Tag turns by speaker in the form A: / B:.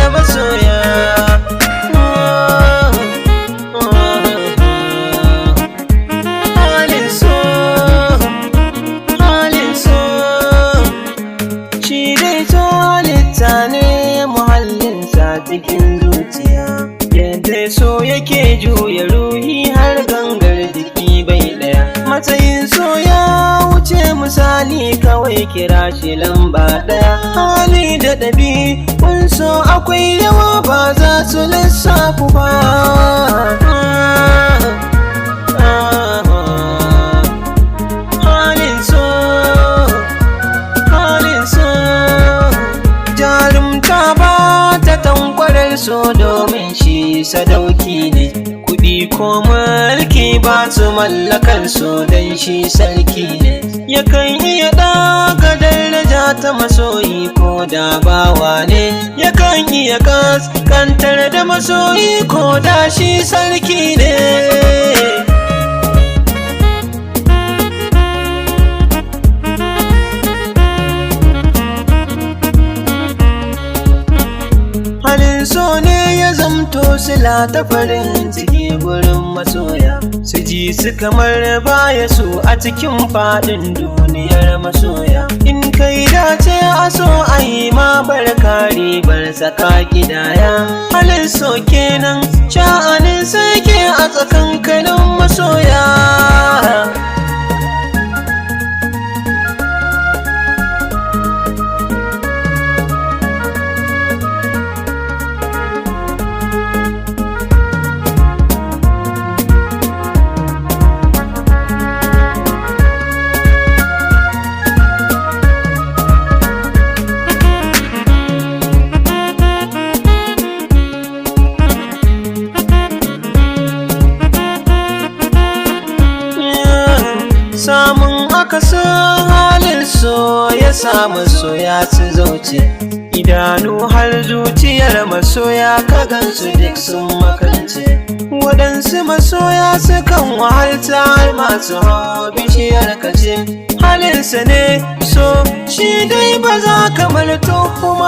A: da masoya. Halin so, halin so, shi dai so halitta ne muhallinsa cikin zuciya. Yadda so yake juya ruhi har gangar jiki bai ɗaya. Matsayin so ya wuce misali, kawai kira shi lamba ɗaya. Hali da ɗabi'un so akwai yawa, ba za su lissafu ba. Halin so, halin so, jarumta ba ta tankwarar so domin shi sadauki ne. Kuɗi ko mulki ba su mallakar so don shi sarki ne. Yakan iya ɗaga daraja ta masoyi ko da bawa ne. Yakan iya kaskantar da masoyi ko da shi sarki ne. Halin so ne ya zamto sila ta farin ciki gurin masoya. Su ji su kamar baya su a cikin faɗin duniyar masoya. In kai dace a so a yi ma barka ribar saka gidaya. Halin so kenan sha'anin sai ke a tsakankanin masoya. Samun akasin halin so ya sa masoya su zauce. Idanu har zuciyar masoya ka gansu duk sun makance. Waɗansu masoya sukan wahalta har masu hawa bishiyar kace. Halinsa ne so shi dai ba za ka bar tuhuma